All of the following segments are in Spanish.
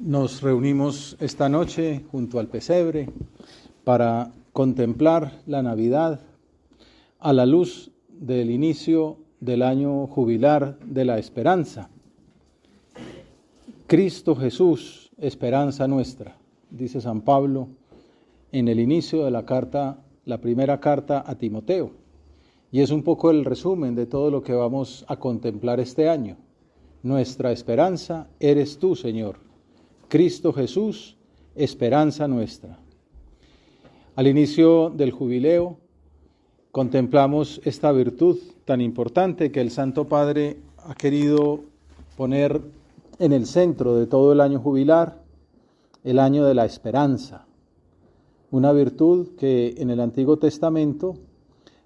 Nos reunimos esta noche junto al pesebre para contemplar la Navidad a la luz del inicio del año jubilar de la esperanza. Cristo Jesús, esperanza nuestra, dice San Pablo en el inicio de la carta, la primera carta a Timoteo. Y es un poco el resumen de todo lo que vamos a contemplar este año. Nuestra esperanza eres tú, Señor. Cristo Jesús, esperanza nuestra. Al inicio del jubileo contemplamos esta virtud tan importante que el Santo Padre ha querido poner en el centro de todo el año jubilar, el año de la esperanza. Una virtud que en el Antiguo Testamento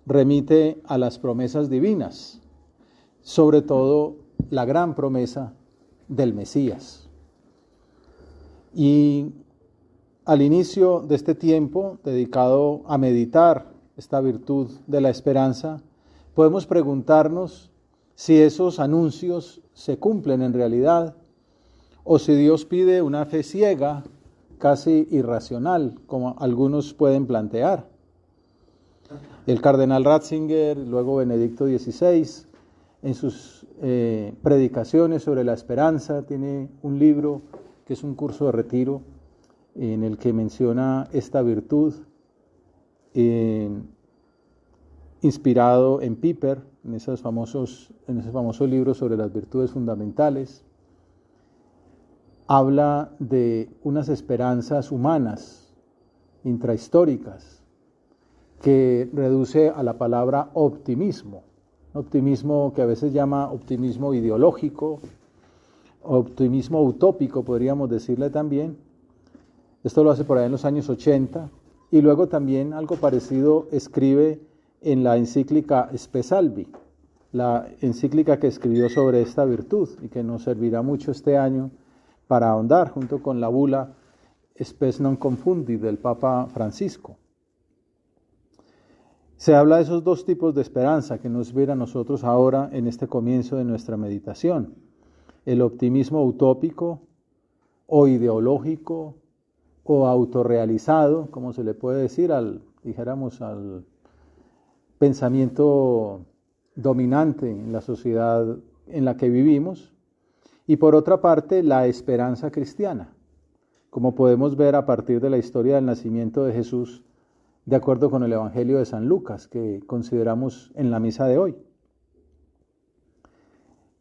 remite a las promesas divinas, sobre todo la gran promesa del Mesías. Y al inicio de este tiempo dedicado a meditar esta virtud de la esperanza, podemos preguntarnos si esos anuncios se cumplen en realidad o si Dios pide una fe ciega, casi irracional, como algunos pueden plantear. El cardenal Ratzinger, luego Benedicto XVI, en sus predicaciones sobre la esperanza, tiene un libro que es un curso de retiro en el que menciona esta virtud, inspirado en Piper, en ese famoso libro sobre las virtudes fundamentales. Habla de unas esperanzas humanas, intrahistóricas, que reduce a la palabra optimismo que a veces llama optimismo ideológico, optimismo utópico, podríamos decirle también. Esto lo hace por ahí en los años 80, y luego también algo parecido escribe en la encíclica Spe Salvi, la encíclica que escribió sobre esta virtud y que nos servirá mucho este año para ahondar junto con la bula Spes non confundi del Papa Francisco. Se habla de esos dos tipos de esperanza que nos viene a nosotros ahora en este comienzo de nuestra meditación. El optimismo utópico o ideológico o autorrealizado, como se le puede decir al pensamiento dominante en la sociedad en la que vivimos. Y por otra parte, la esperanza cristiana, como podemos ver a partir de la historia del nacimiento de Jesús, de acuerdo con el Evangelio de San Lucas, que consideramos en la misa de hoy.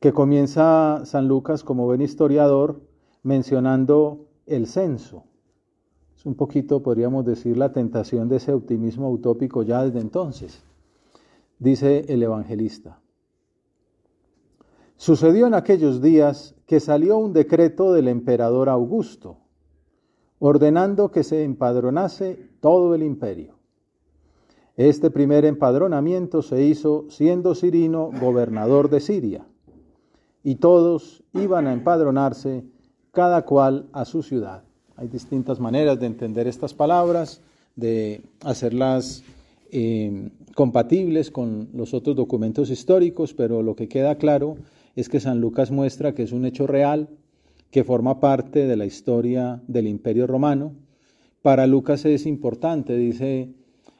Que comienza San Lucas, como buen historiador, mencionando el censo. Es un poquito, podríamos decir, la tentación de ese optimismo utópico ya desde entonces. Dice el evangelista: sucedió en aquellos días que salió un decreto del emperador Augusto, ordenando que se empadronase todo el imperio. Este primer empadronamiento se hizo siendo Cirino gobernador de Siria, y todos iban a empadronarse, cada cual a su ciudad. Hay distintas maneras de entender estas palabras, de hacerlas compatibles con los otros documentos históricos, pero lo que queda claro es que San Lucas muestra que es un hecho real, que forma parte de la historia del Imperio Romano. Para Lucas es importante, dice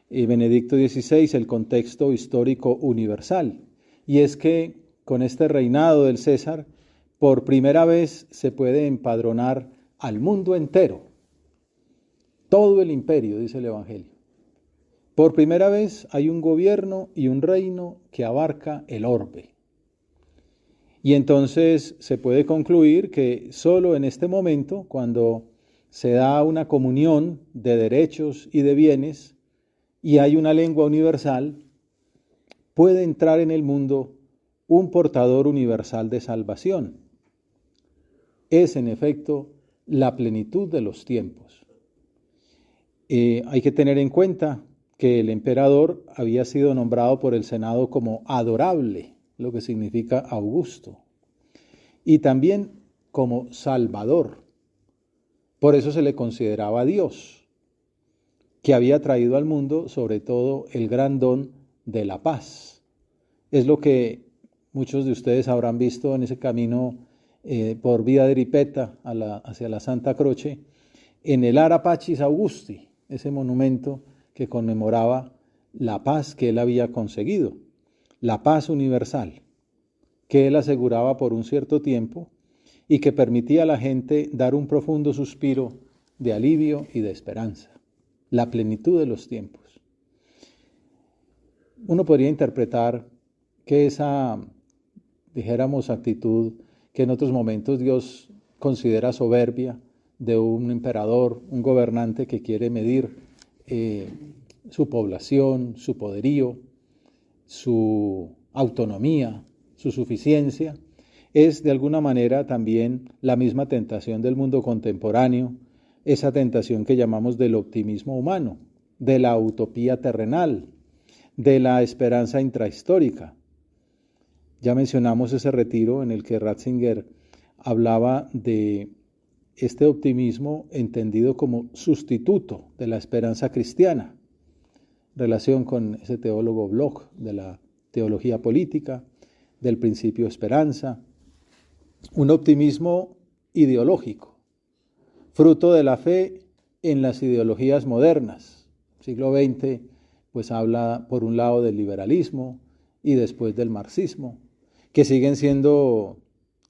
Benedicto XVI, el contexto histórico universal, y es que con este reinado del César, por primera vez se puede empadronar al mundo entero, todo el imperio, dice el Evangelio. Por primera vez hay un gobierno y un reino que abarca el orbe. Y entonces se puede concluir que solo en este momento, cuando se da una comunión de derechos y de bienes y hay una lengua universal, puede entrar en el mundo un portador universal de salvación. Es en efecto la plenitud de los tiempos. Hay que tener en cuenta que el emperador había sido nombrado por el Senado como adorable, lo que significa Augusto, y también como Salvador. Por eso se le consideraba Dios, que había traído al mundo sobre todo el gran don de la paz. Es lo que muchos de ustedes habrán visto en ese camino por vía de Ripetta hacia la Santa Croce, en el Ara Pacis Augusti, ese monumento que conmemoraba la paz que él había conseguido, la paz universal, que él aseguraba por un cierto tiempo y que permitía a la gente dar un profundo suspiro de alivio y de esperanza, la plenitud de los tiempos. Uno podría interpretar que esa, dijéramos, actitud que en otros momentos Dios considera soberbia de un emperador, un gobernante que quiere medir su población, su poderío, su autonomía, su suficiencia, es de alguna manera también la misma tentación del mundo contemporáneo, esa tentación que llamamos del optimismo humano, de la utopía terrenal, de la esperanza intrahistórica. Ya mencionamos ese retiro en el que Ratzinger hablaba de este optimismo entendido como sustituto de la esperanza cristiana, relación con ese teólogo Bloch de la teología política, del principio esperanza, un optimismo ideológico, fruto de la fe en las ideologías modernas. El siglo XX pues habla por un lado del liberalismo y después del marxismo, que siguen siendo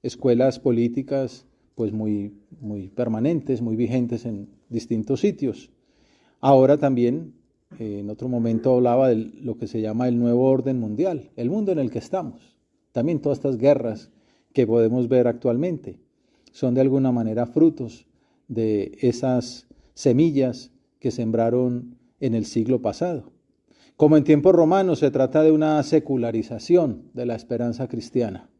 escuelas políticas pues muy permanentes, muy vigentes en distintos sitios. Ahora también, en otro momento hablaba de lo que se llama el nuevo orden mundial, el mundo en el que estamos. También todas estas guerras que podemos ver actualmente son de alguna manera frutos de esas semillas que sembraron en el siglo pasado. Como en tiempos romanos, se trata de una secularización de la esperanza cristiana.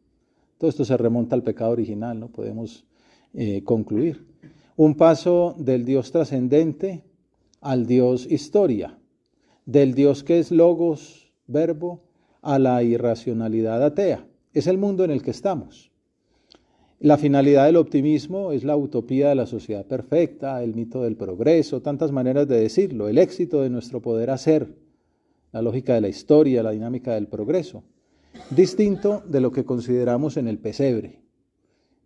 Todo esto se remonta al pecado original, ¿no? Podemos concluir. Un paso del Dios trascendente al Dios historia, del Dios que es logos, verbo, a la irracionalidad atea. Es el mundo en el que estamos. La finalidad del optimismo es la utopía de la sociedad perfecta, el mito del progreso, tantas maneras de decirlo, el éxito de nuestro poder hacer, la lógica de la historia, la dinámica del progreso. Distinto de lo que consideramos en el pesebre,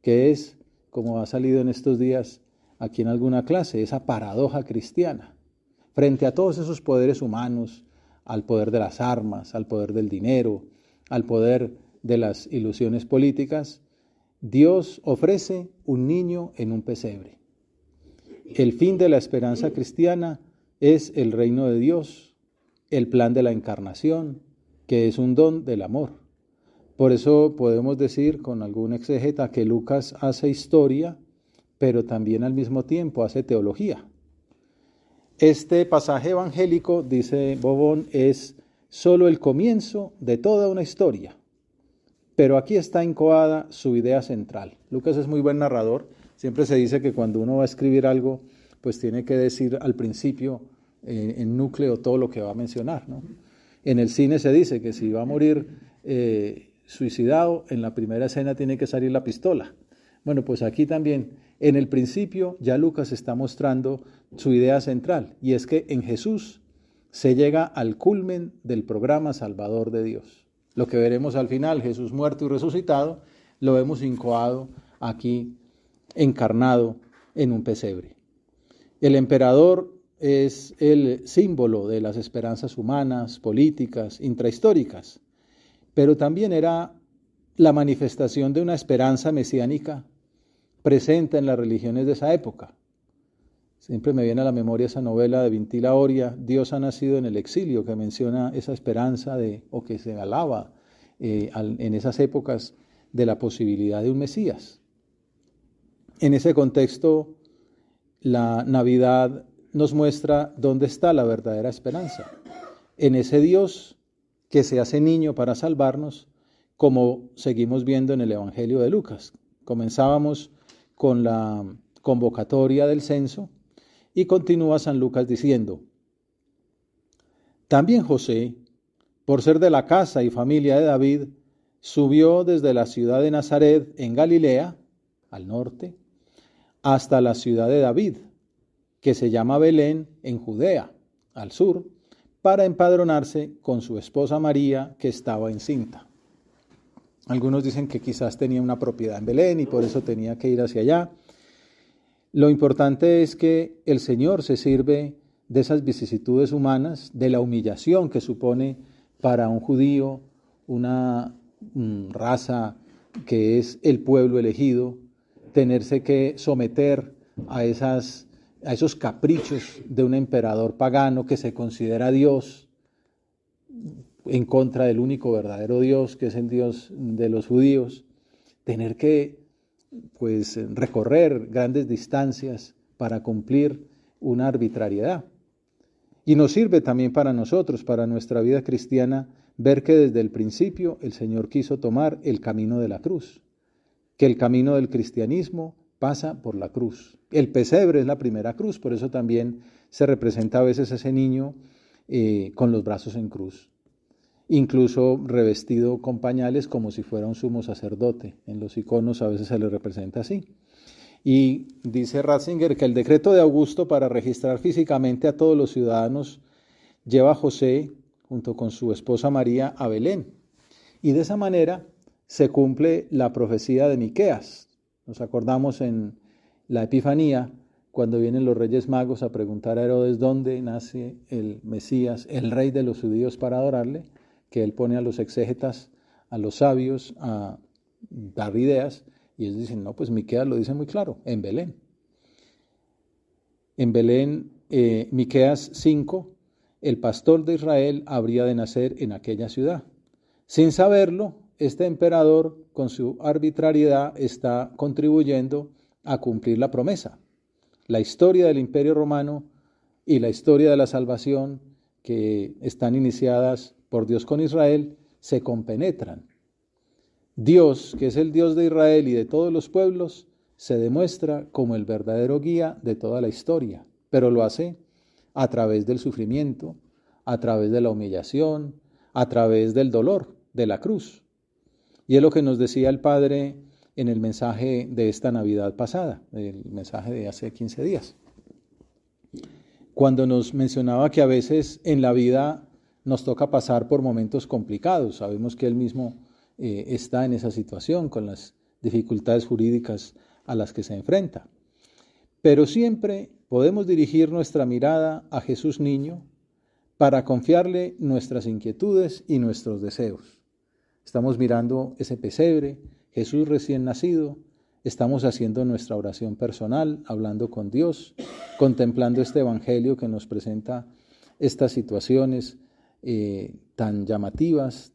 que es, como ha salido en estos días aquí en alguna clase, esa paradoja cristiana. Frente a todos esos poderes humanos, al poder de las armas, al poder del dinero, al poder de las ilusiones políticas, Dios ofrece un niño en un pesebre. El fin de la esperanza cristiana es el reino de Dios, el plan de la encarnación, que es un don del amor. Por eso podemos decir con algún exégeta que Lucas hace historia, pero también al mismo tiempo hace teología. Este pasaje evangélico, dice Bobón, es solo el comienzo de toda una historia, pero aquí está incoada su idea central. Lucas es muy buen narrador, siempre se dice que cuando uno va a escribir algo, pues tiene que decir al principio, en núcleo, todo lo que va a mencionar, ¿no? En el cine se dice que si va a morir suicidado, en la primera escena tiene que salir la pistola. Bueno, pues aquí también, en el principio, ya Lucas está mostrando su idea central, y es que en Jesús se llega al culmen del programa salvador de Dios. Lo que veremos al final, Jesús muerto y resucitado, lo vemos incoado aquí, encarnado en un pesebre. El emperador es el símbolo de las esperanzas humanas, políticas, intrahistóricas, pero también era la manifestación de una esperanza mesiánica presente en las religiones de esa época. Siempre me viene a la memoria esa novela de Vintila Oria, Dios ha nacido en el exilio, que menciona esa esperanza o que se alaba en esas épocas de la posibilidad de un Mesías. En ese contexto, la Navidad nos muestra dónde está la verdadera esperanza, en ese Dios que se hace niño para salvarnos, como seguimos viendo en el Evangelio de Lucas. Comenzábamos con la convocatoria del censo y continúa San Lucas diciendo: también José, por ser de la casa y familia de David, subió desde la ciudad de Nazaret en Galilea, al norte, hasta la ciudad de David, que se llama Belén en Judea, al sur, para empadronarse con su esposa María, que estaba encinta. Algunos dicen que quizás tenía una propiedad en Belén y por eso tenía que ir hacia allá. Lo importante es que el Señor se sirve de esas vicisitudes humanas, de la humillación que supone para un judío una raza que es el pueblo elegido, tenerse que someter a esos caprichos de un emperador pagano que se considera Dios, en contra del único verdadero Dios, que es el Dios de los judíos, tener que recorrer grandes distancias para cumplir una arbitrariedad. Y nos sirve también para nosotros, para nuestra vida cristiana, ver que desde el principio el Señor quiso tomar el camino de la cruz, que el camino del cristianismo pasa por la cruz. El pesebre es la primera cruz, por eso también se representa a veces ese niño con los brazos en cruz, incluso revestido con pañales como si fuera un sumo sacerdote. En los iconos a veces se le representa así. Y dice Ratzinger que el decreto de Augusto para registrar físicamente a todos los ciudadanos lleva a José, junto con su esposa María, a Belén. Y de esa manera se cumple la profecía de Miqueas. Nos acordamos en la Epifanía, cuando vienen los Reyes Magos a preguntar a Herodes dónde nace el Mesías, el rey de los judíos, para adorarle, que él pone a los exégetas, a los sabios, a dar ideas, y ellos dicen, no, pues Miqueas lo dice muy claro, en Belén. En Belén, Miqueas 5, el pastor de Israel habría de nacer en aquella ciudad. Sin saberlo, este emperador, con su arbitrariedad, está contribuyendo a cumplir la promesa. La historia del Imperio Romano y la historia de la salvación, que están iniciadas por Dios con Israel, se compenetran. Dios, que es el Dios de Israel y de todos los pueblos, se demuestra como el verdadero guía de toda la historia, pero lo hace a través del sufrimiento, a través de la humillación, a través del dolor, de la cruz. Y es lo que nos decía el Padre en el mensaje de esta Navidad pasada, el mensaje de hace 15 días. Cuando nos mencionaba que a veces en la vida nos toca pasar por momentos complicados, sabemos que él mismo está en esa situación con las dificultades jurídicas a las que se enfrenta. Pero siempre podemos dirigir nuestra mirada a Jesús niño para confiarle nuestras inquietudes y nuestros deseos. Estamos mirando ese pesebre, Jesús recién nacido, estamos haciendo nuestra oración personal, hablando con Dios, contemplando este evangelio que nos presenta estas situaciones tan llamativas,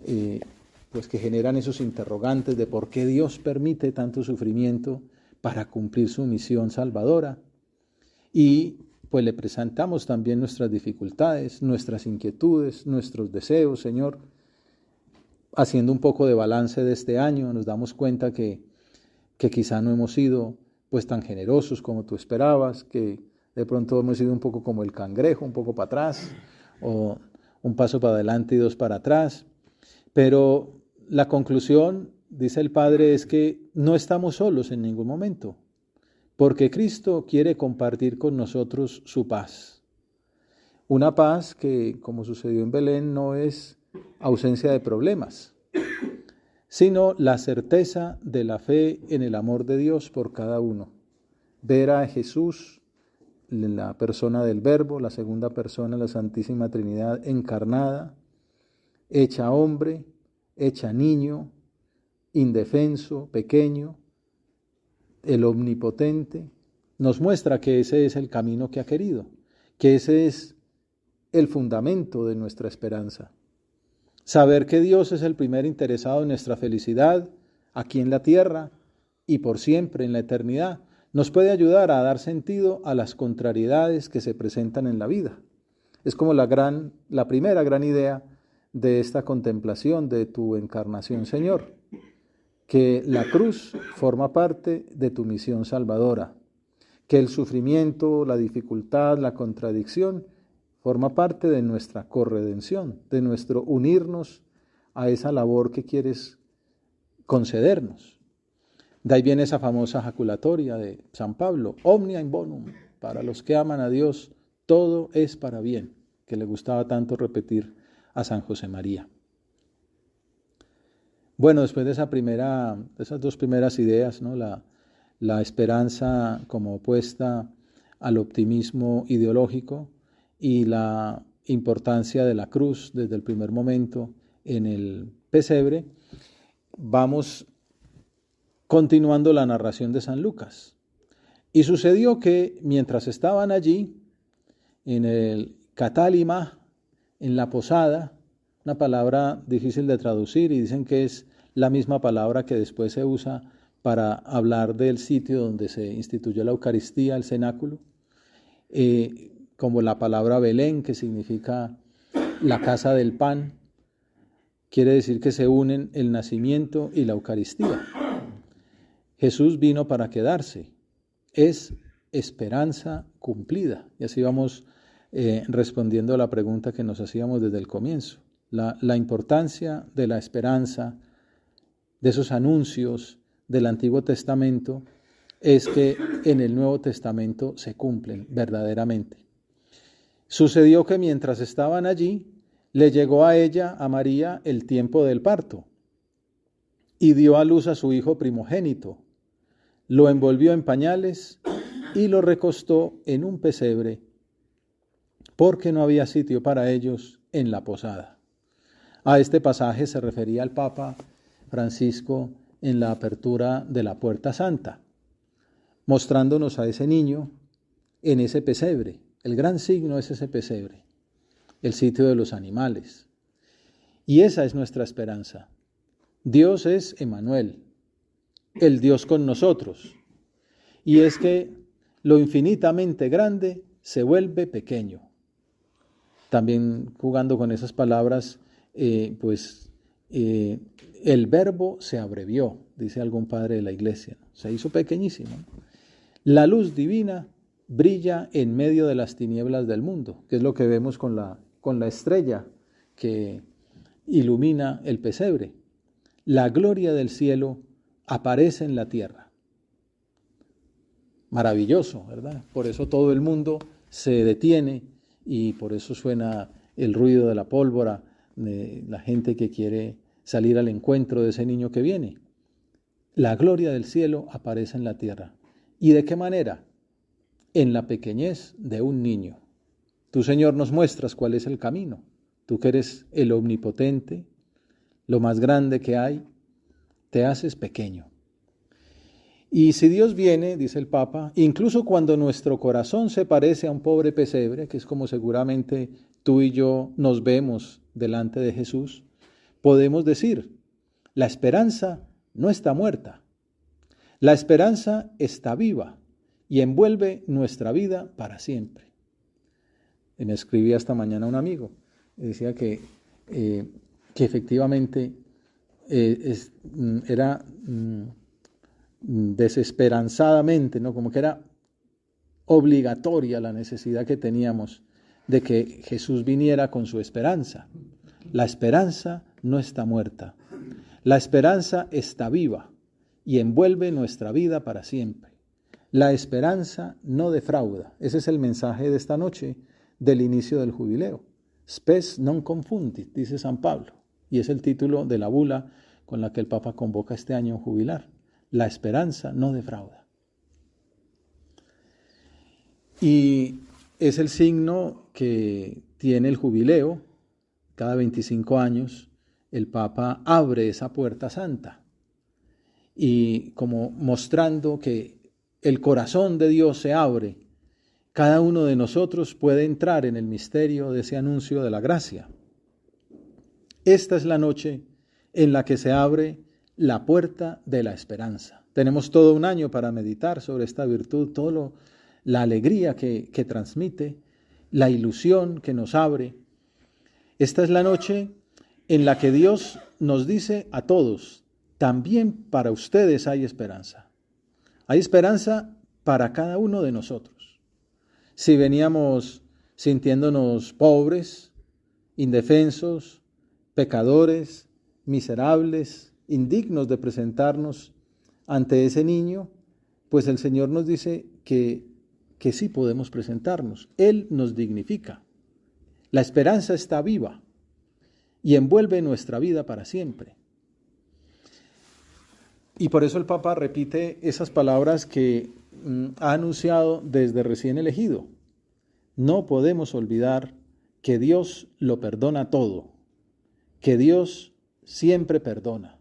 que generan esos interrogantes de por qué Dios permite tanto sufrimiento para cumplir su misión salvadora. Y pues le presentamos también nuestras dificultades, nuestras inquietudes, nuestros deseos, Señor. Haciendo un poco de balance de este año, nos damos cuenta que quizá no hemos sido pues tan generosos como tú esperabas, que de pronto hemos sido un poco como el cangrejo, un poco para atrás, o un paso para adelante y dos para atrás. Pero la conclusión, dice el Padre, es que no estamos solos en ningún momento, porque Cristo quiere compartir con nosotros su paz. Una paz que, como sucedió en Belén, no es ausencia de problemas, sino la certeza de la fe en el amor de Dios por cada uno. Ver a Jesús, la persona del Verbo, la segunda persona, la Santísima Trinidad encarnada, hecha hombre, hecha niño, indefenso, pequeño, el omnipotente, nos muestra que ese es el camino que ha querido, que ese es el fundamento de nuestra esperanza. Saber que Dios es el primer interesado en nuestra felicidad aquí en la tierra y por siempre en la eternidad, nos puede ayudar a dar sentido a las contrariedades que se presentan en la vida. Es como la primera gran idea de esta contemplación de tu encarnación, Señor, que la cruz forma parte de tu misión salvadora, que el sufrimiento, la dificultad, la contradicción forma parte de nuestra corredención, de nuestro unirnos a esa labor que quieres concedernos. De ahí viene esa famosa jaculatoria de San Pablo, omnia in bonum, para los que aman a Dios, todo es para bien, que le gustaba tanto repetir a San José María. Bueno, después de esas dos primeras ideas, ¿no? La esperanza como opuesta al optimismo ideológico y la importancia de la cruz desde el primer momento en el pesebre, vamos continuando la narración de San Lucas. Y sucedió que mientras estaban allí, en el Catálima, en la posada, una palabra difícil de traducir y dicen que es la misma palabra que después se usa para hablar del sitio donde se instituyó la Eucaristía, el cenáculo, como la palabra Belén, que significa la casa del pan, quiere decir que se unen el nacimiento y la Eucaristía. Jesús vino para quedarse, es esperanza cumplida. Y así vamos respondiendo a la pregunta que nos hacíamos desde el comienzo. La importancia de la esperanza, de esos anuncios del Antiguo Testamento, es que en el Nuevo Testamento se cumplen verdaderamente. Sucedió que mientras estaban allí, le llegó a ella, a María, el tiempo del parto, y dio a luz a su hijo primogénito. Lo envolvió en pañales y lo recostó en un pesebre, porque no había sitio para ellos en la posada. A este pasaje se refería el Papa Francisco en la apertura de la Puerta Santa, mostrándonos a ese niño en ese pesebre. El gran signo es ese pesebre, el sitio de los animales. Y esa es nuestra esperanza. Dios es Emmanuel, el Dios con nosotros. Y es que lo infinitamente grande se vuelve pequeño. También jugando con esas palabras, el verbo se abrevió, dice algún padre de la iglesia, se hizo pequeñísimo. La luz divina brilla en medio de las tinieblas del mundo, que es lo que vemos con la estrella que ilumina el pesebre. La gloria del cielo aparece en la tierra. Maravilloso, ¿verdad? Por eso todo el mundo se detiene y por eso suena el ruido de la pólvora, de la gente que quiere salir al encuentro de ese niño que viene. La gloria del cielo aparece en la tierra. ¿Y de qué manera? En la pequeñez de un niño. Tú, Señor, nos muestras cuál es el camino. Tú que eres el omnipotente, lo más grande que hay, te haces pequeño. Y si Dios viene, dice el Papa, incluso cuando nuestro corazón se parece a un pobre pesebre, que es como seguramente tú y yo nos vemos delante de Jesús, podemos decir, la esperanza no está muerta. La esperanza está viva y envuelve nuestra vida para siempre. Y me escribía esta mañana un amigo, decía que efectivamente era desesperanzadamente, ¿no? Como que era obligatoria la necesidad que teníamos de que Jesús viniera con su esperanza. La esperanza no está muerta. La esperanza está viva y envuelve nuestra vida para siempre. La esperanza no defrauda. Ese es el mensaje de esta noche del inicio del jubileo. Spes non confundit, dice San Pablo, y es el título de la bula con la que el Papa convoca este año a jubilar. La esperanza no defrauda. Y es el signo que tiene el jubileo. Cada 25 años el Papa abre esa puerta santa y como mostrando que el corazón de Dios se abre, cada uno de nosotros puede entrar en el misterio de ese anuncio de la gracia. Esta es la noche en la que se abre la puerta de la esperanza. Tenemos todo un año para meditar sobre esta virtud, la alegría que transmite, la ilusión que nos abre. Esta es la noche en la que Dios nos dice a todos, también para ustedes hay esperanza. Hay esperanza para cada uno de nosotros. Si veníamos sintiéndonos pobres, indefensos, pecadores, miserables, indignos de presentarnos ante ese niño, pues el Señor nos dice que sí podemos presentarnos. Él nos dignifica. La esperanza está viva y envuelve nuestra vida para siempre. Y por eso el Papa repite esas palabras que ha anunciado desde recién elegido. No podemos olvidar que Dios lo perdona todo, que Dios siempre perdona.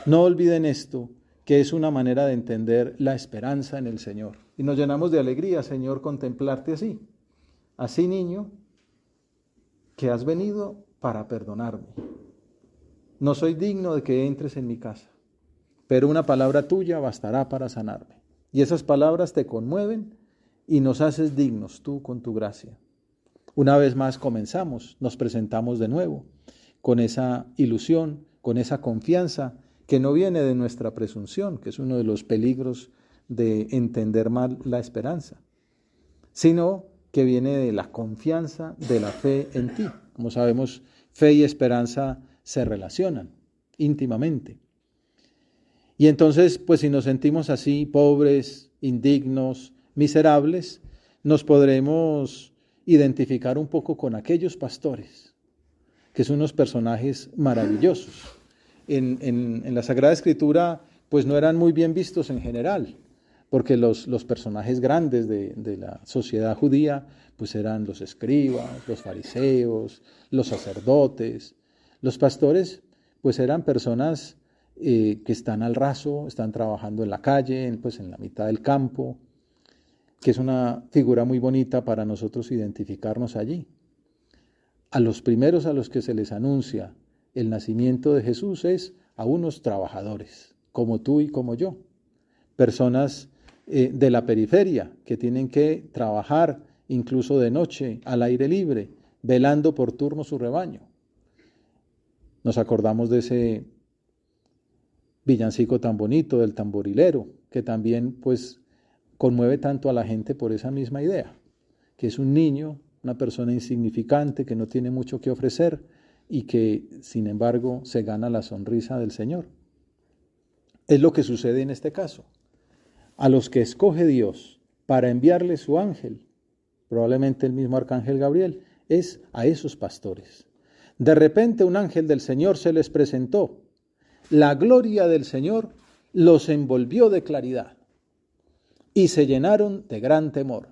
No olviden esto, que es una manera de entender la esperanza en el Señor. Y nos llenamos de alegría, Señor, contemplarte así. Así, niño, que has venido para perdonarme. No soy digno de que entres en mi casa, pero una palabra tuya bastará para sanarme. Y esas palabras te conmueven y nos haces dignos tú con tu gracia. Una vez más comenzamos, nos presentamos de nuevo, con esa ilusión, con esa confianza que no viene de nuestra presunción, que es uno de los peligros de entender mal la esperanza, sino que viene de la confianza de la fe en ti. Como sabemos, fe y esperanza se relacionan íntimamente. Y entonces, pues si nos sentimos así, pobres, indignos, miserables, nos podremos identificar un poco con aquellos pastores, que son unos personajes maravillosos. En la Sagrada Escritura, pues no eran muy bien vistos en general, porque los personajes grandes de la sociedad judía, pues eran los escribas, los fariseos, los sacerdotes. Los pastores, pues eran personas que están al raso, están trabajando en la calle, pues en la mitad del campo, que es una figura muy bonita para nosotros identificarnos allí. A los primeros a los que se les anuncia el nacimiento de Jesús es a unos trabajadores, como tú y como yo, personas de la periferia que tienen que trabajar incluso de noche, al aire libre, velando por turno su rebaño. Nos acordamos de ese villancico tan bonito del tamborilero, que también pues conmueve tanto a la gente por esa misma idea, que es un niño, una persona insignificante que no tiene mucho que ofrecer y que sin embargo se gana la sonrisa del Señor. Es lo que sucede en este caso. A los que escoge Dios para enviarle su ángel, probablemente el mismo arcángel Gabriel, es a esos pastores. De repente un ángel del Señor se les presentó. La gloria del Señor los envolvió de claridad y se llenaron de gran temor.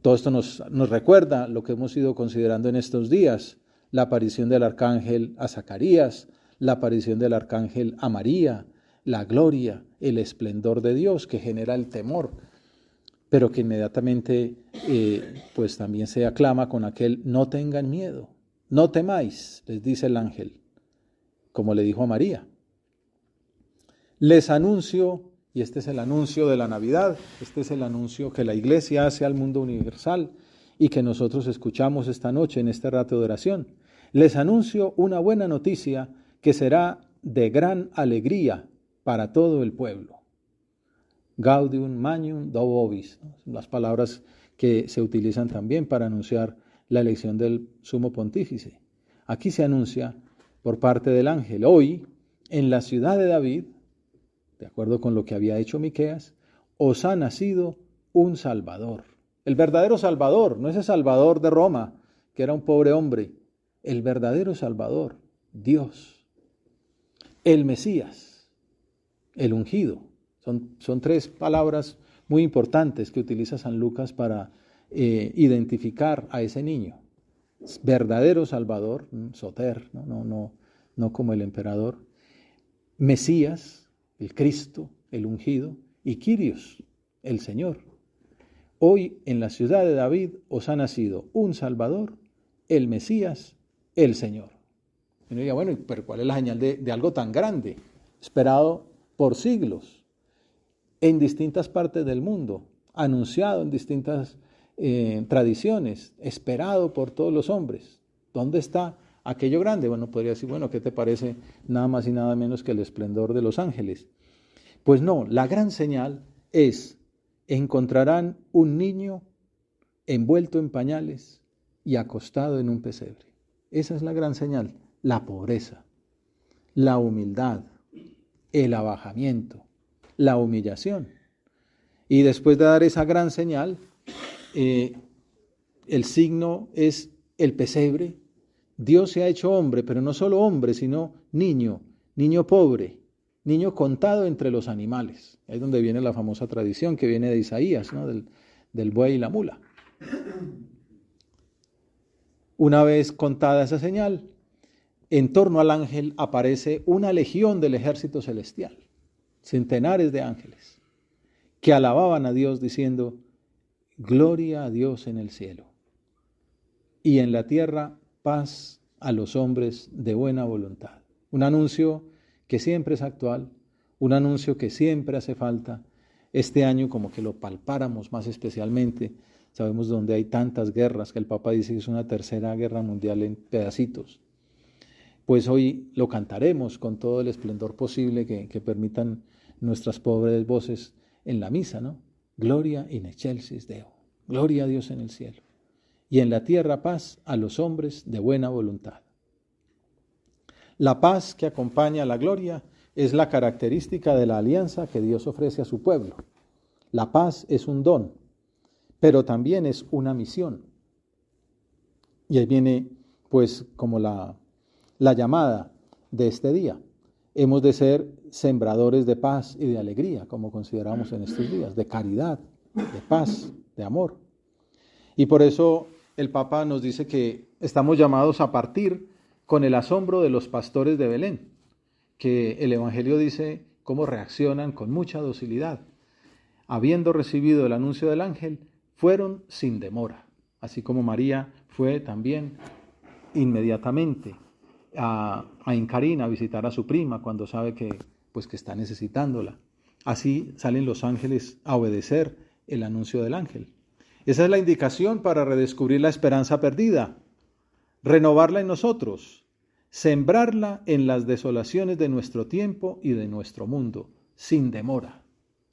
Todo esto nos recuerda lo que hemos ido considerando en estos días, la aparición del arcángel a Zacarías, la aparición del arcángel a María, la gloria, el esplendor de Dios que genera el temor, pero que inmediatamente pues también se aclama con aquel no tengan miedo, no temáis, les dice el ángel, como le dijo a María. Les anuncio, y este es el anuncio de la Navidad, este es el anuncio que la Iglesia hace al mundo universal y que nosotros escuchamos esta noche en este rato de oración. Les anuncio una buena noticia que será de gran alegría para todo el pueblo. Gaudium magnum Deo vobis, ¿no? Las palabras que se utilizan también para anunciar la elección del sumo pontífice. Aquí se anuncia por parte del ángel, hoy en la ciudad de David, de acuerdo con lo que había hecho Miqueas, os ha nacido un Salvador. El verdadero Salvador, no ese Salvador de Roma, que era un pobre hombre. El verdadero Salvador, Dios. El Mesías, el ungido. Son tres palabras muy importantes que utiliza San Lucas para identificar a ese niño. Verdadero Salvador, Soter, no como el emperador. Mesías, el Cristo, el ungido, y Kyrios, el Señor. Hoy en la ciudad de David os ha nacido un Salvador, el Mesías, el Señor. Y uno diría, bueno, pero ¿cuál es la señal de algo tan grande? Esperado por siglos, en distintas partes del mundo, anunciado en distintas tradiciones, esperado por todos los hombres. ¿Dónde está aquello grande? Bueno, podría decir, bueno, ¿qué te parece nada más y nada menos que el esplendor de los ángeles? Pues no, la gran señal es, encontrarán un niño envuelto en pañales y acostado en un pesebre. Esa es la gran señal, la pobreza, la humildad, el abajamiento, la humillación. Y después de dar esa gran señal, el signo es el pesebre. Dios se ha hecho hombre, pero no solo hombre, sino niño, niño pobre, niño contado entre los animales. Ahí es donde viene la famosa tradición que viene de Isaías, ¿no? Del buey y la mula. Una vez contada esa señal, en torno al ángel aparece una legión del ejército celestial, centenares de ángeles, que alababan a Dios diciendo: gloria a Dios en el cielo, y en la tierra paz a los hombres de buena voluntad. Un anuncio que siempre es actual, un anuncio que siempre hace falta. Este año como que lo palpáramos más especialmente. Sabemos donde hay tantas guerras, que el Papa dice que es una tercera guerra mundial en pedacitos. Pues hoy lo cantaremos con todo el esplendor posible que permitan nuestras pobres voces en la misa, ¿no? Gloria in excelsis Deo, gloria a Dios en el cielo, y en la tierra paz a los hombres de buena voluntad. La paz que acompaña a la gloria es la característica de la alianza que Dios ofrece a su pueblo. La paz es un don, pero también es una misión. Y ahí viene, pues, como la llamada de este día. Hemos de ser sembradores de paz y de alegría, como consideramos en estos días, de caridad, de paz, de amor. Y por eso el Papa nos dice que estamos llamados a partir con el asombro de los pastores de Belén, que el Evangelio dice cómo reaccionan con mucha docilidad. Habiendo recibido el anuncio del ángel, fueron sin demora, así como María fue también inmediatamente a Incarín a visitar a su prima cuando sabe que está necesitándola. Así salen los ángeles a obedecer el anuncio del ángel. Esa es la indicación para redescubrir la esperanza perdida, renovarla en nosotros, sembrarla en las desolaciones de nuestro tiempo y de nuestro mundo, sin demora.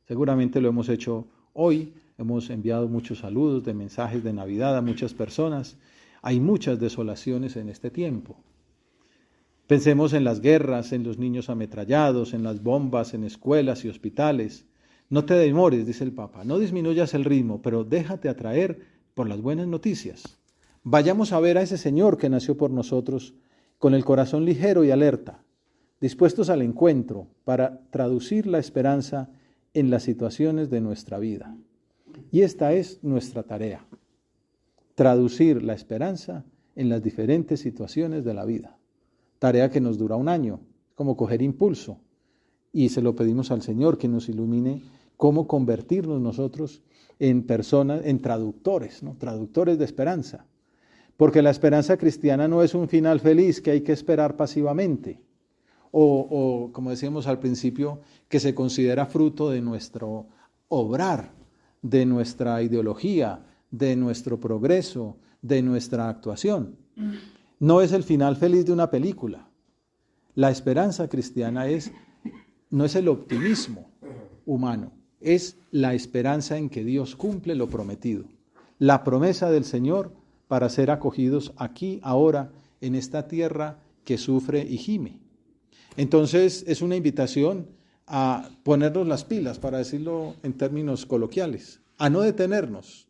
Seguramente lo hemos hecho hoy, hemos enviado muchos saludos de mensajes de Navidad a muchas personas. Hay muchas desolaciones en este tiempo. Pensemos en las guerras, en los niños ametrallados, en las bombas, en escuelas y hospitales. No te demores, dice el Papa, no disminuyas el ritmo, pero déjate atraer por las buenas noticias. Vayamos a ver a ese Señor que nació por nosotros con el corazón ligero y alerta, dispuestos al encuentro para traducir la esperanza en las situaciones de nuestra vida. Y esta es nuestra tarea, traducir la esperanza en las diferentes situaciones de la vida. Tarea que nos dura un año, como coger impulso. Y se lo pedimos al Señor que nos ilumine cómo convertirnos nosotros en personas, en traductores, ¿no? Traductores de esperanza. Porque la esperanza cristiana no es un final feliz que hay que esperar pasivamente. O como decíamos al principio, que se considera fruto de nuestro obrar, de nuestra ideología, de nuestro progreso, de nuestra actuación. No es el final feliz de una película. La esperanza cristiana no es el optimismo humano, es la esperanza en que Dios cumple lo prometido. La promesa del Señor para ser acogidos aquí, ahora, en esta tierra que sufre y gime. Entonces es una invitación a ponernos las pilas, para decirlo en términos coloquiales, a no detenernos,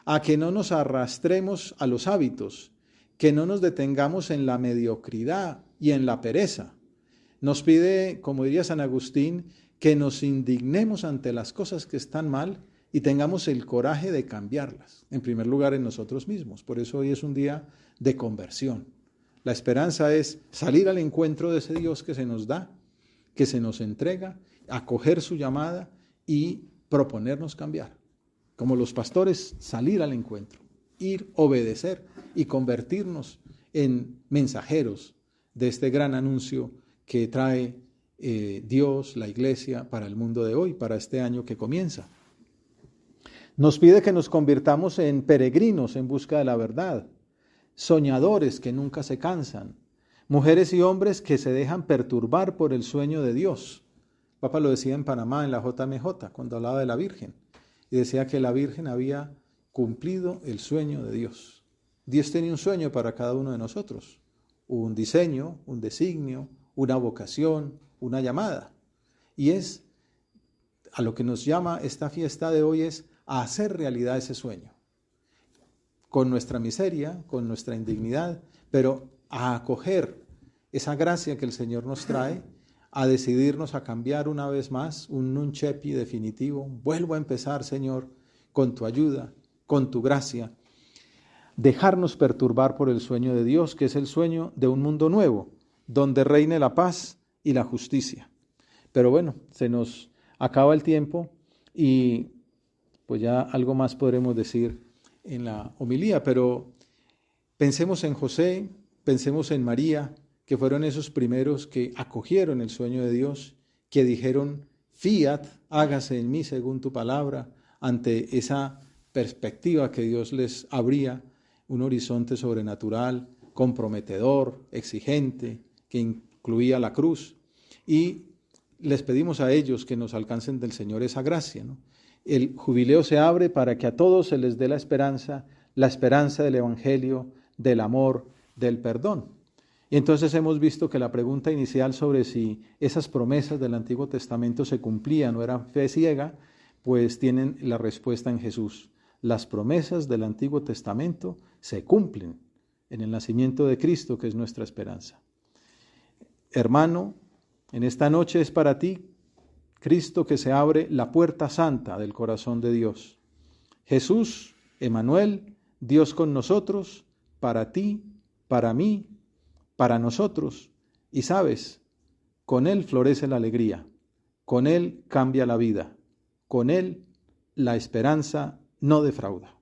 a que no nos arrastremos a los hábitos, que no nos detengamos en la mediocridad y en la pereza. Nos pide, como diría San Agustín, que nos indignemos ante las cosas que están mal y tengamos el coraje de cambiarlas, en primer lugar en nosotros mismos. Por eso hoy es un día de conversión. La esperanza es salir al encuentro de ese Dios que se nos da, que se nos entrega, acoger su llamada y proponernos cambiar. Como los pastores, salir al encuentro, ir, obedecer y convertirnos en mensajeros de este gran anuncio que trae Dios, la Iglesia, para el mundo de hoy, para este año que comienza. Nos pide que nos convirtamos en peregrinos en busca de la verdad, soñadores que nunca se cansan, mujeres y hombres que se dejan perturbar por el sueño de Dios. El Papa lo decía en Panamá, en la JMJ, cuando hablaba de la Virgen, y decía que la Virgen había cumplido el sueño de Dios. Dios tenía un sueño para cada uno de nosotros, un diseño, un designio, una vocación, una llamada. Y es a lo que nos llama esta fiesta de hoy, es a hacer realidad ese sueño. Con nuestra miseria, con nuestra indignidad, pero a acoger esa gracia que el Señor nos trae, a decidirnos a cambiar una vez más, un nunchepi definitivo. Vuelvo a empezar, Señor, con tu ayuda, con tu gracia. Dejarnos perturbar por el sueño de Dios, que es el sueño de un mundo nuevo, donde reine la paz y la justicia. Pero bueno, se nos acaba el tiempo y pues ya algo más podremos decir en la homilía, pero pensemos en José, pensemos en María, que fueron esos primeros que acogieron el sueño de Dios, que dijeron, fiat, hágase en mí según tu palabra, ante esa perspectiva que Dios les abría, un horizonte sobrenatural, comprometedor, exigente, que incluía la cruz. Y les pedimos a ellos que nos alcancen del Señor esa gracia, ¿no? El jubileo se abre para que a todos se les dé la esperanza del Evangelio, del amor, del perdón. Y entonces hemos visto que la pregunta inicial sobre si esas promesas del Antiguo Testamento se cumplían o eran fe ciega, pues tienen la respuesta en Jesús. Las promesas del Antiguo Testamento se cumplen en el nacimiento de Cristo, que es nuestra esperanza. Hermano, en esta noche es para ti, Cristo, que se abre la puerta santa del corazón de Dios. Jesús, Emmanuel, Dios con nosotros, para ti, para mí, para nosotros. Y sabes, con Él florece la alegría, con Él cambia la vida, con Él la esperanza no defrauda.